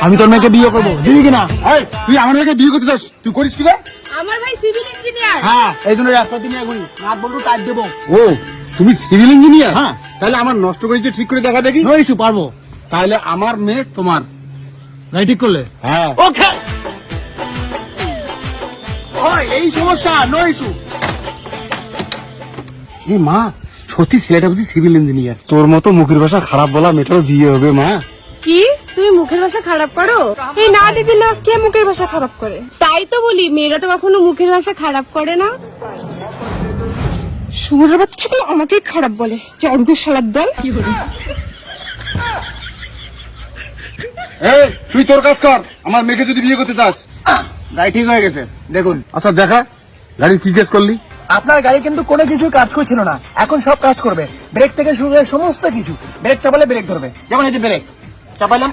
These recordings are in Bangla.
আমি তোর মেয়েকে বিয়ে করবো, দিবি কিনা? তুই আমার মেয়েকে বিয়ে করতে চাস, তুই করিস কি রে? আমার ভাই সিভিল ইঞ্জিনিয়ার। হ্যাঁ, এই জন্য রাস্তা দিয়ে এগুলি নাট বল্টু টাইট দেবো। ও, তুমি সিভিল ইঞ্জিনিয়ার? হ্যাঁ। তাহলে আমার নষ্ট করেছে ঠিক করে দেখা দেখি। নো ইস্যু, পারবো। তাহলে আমার মেয়ে তোমার গাড়ি ঠিক করলে? হ্যাঁ। ওকে, এই সমস্যা, নো ইস্যু। এই মা, সত্যি ছেলেটা বুঝি সিভিল ইঞ্জিনিয়ার। তোর মতো মুখের ভাষা খারাপ বলা মেয়েটারও বিয়ে হবে মা। কি তুমি মুখের ভাষা খারাপ করো? এই না দিদি না, কে মুখের ভাষা খারাপ করে? তাই তো বলি, মেয়েরা তো কখনো মুখের ভাষা খারাপ করে না। শুয়োরের বাচ্চাগুলো আমাকেই খারাপ বলে, জর্গ শালার দল। এই, তুই তোর কাজ কর, আমার মেয়েকে যদি বিয়ে করতে চাস। গাড়ি ঠিক হয়ে গেছে, দেখুন। আচ্ছা দেখা, গাড়ির কি কেস করলি? আপনার গাড়ি কিন্তু কোনো কিছু কাজ করছিল না, এখন সব কাজ করবে। ব্রেক থেকে শুরু করে সমস্ত কিছু। ব্রেক চাপালে ব্রেক ধরবে, যেমন এই যে ব্রেক চাপাইলাম।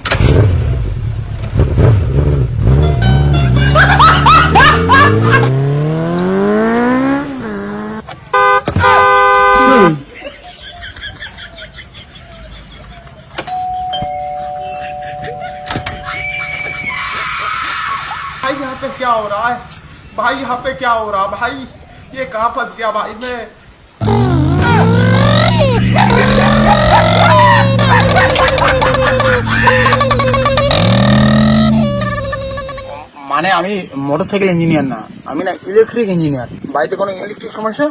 भाई यहाँ पे क्या हो रहा है? भाई यहाँ पे क्या हो रहा है? भाई ये कहाँ फंस गया भाई मैं? মানে আমি মোটরসাইকেল ইঞ্জিনিয়ার না, আমি না ইলেকট্রিক ইঞ্জিনিয়ার। বাড়িতে কোনো ইলেকট্রিক সমস্যা,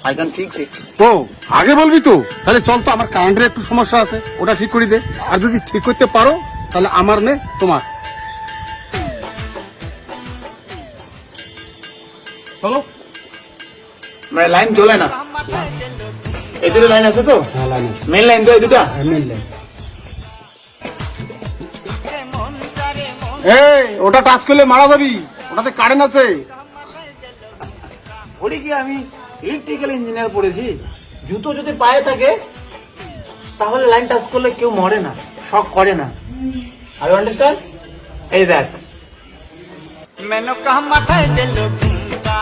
আই ক্যান ফিক্স ইট। তো আগে বলবি তো, তাহলে চল তো, আমার কারেন্টের একটু সমস্যা আছে, ওটা ঠিক করে দে। আর যদি ঠিক করতে পারো তাহলে আমার মেয়ে তোমার। চলো। মানে লাইন জ্বলে না, এই দুটো লাইন আছে তো? মেন লাইন তো এই দুটা। এই, ওটা টাচ করলে মারা যাবি, ওটাতে কারেন্ট আছে। ওটি কি আমি ইলেকট্রিক্যাল ইঞ্জিনিয়ার পড়েছি? জুতো যদি পায়ে থাকে তাহলে লাইন টাচ করলে কেউ মরে না, শক করে না। Are you understand? এই দেখ, मैंने कहा माथा दिल घूमता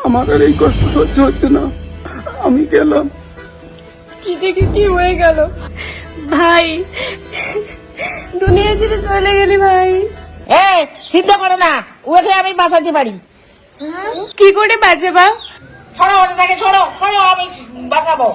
আমার আর এই কষ্ট সহ্য হচ্ছে না, আমি গেলাম। কি দেখে কি হয়ে গেল ভাই, দুনিয়া ছেড়ে চলে গেলি ভাই। চিন্তা করো না, ওকে আমি বাঁচাতে পারি। কি করে বাঁচে বা? ছড়ো ওটা থেকে, ছড়ো ছড়ো, আমি বাঁচাবো।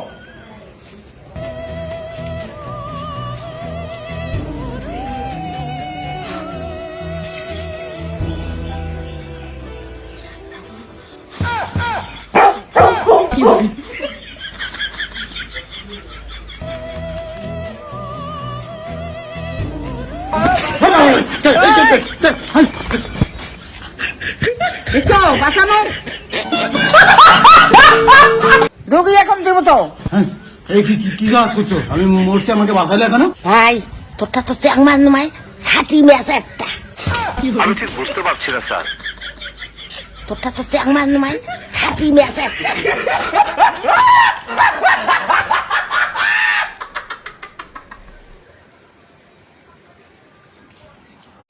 দেখছো বাঁচানো, রোগী এখন দেবো তো। এই কি কাজ করছো? আমি মরছি, আমাকে বাঁচালে কেন? ভাই তোরটা তো চ্যাংমান নয়, খাটি ম্যাচ একটা। আমি ঠিক বুঝতে পারছি না স্যার। তোরটা তো চ্যাংমান নয়, খাটি ম্যাচ একটা।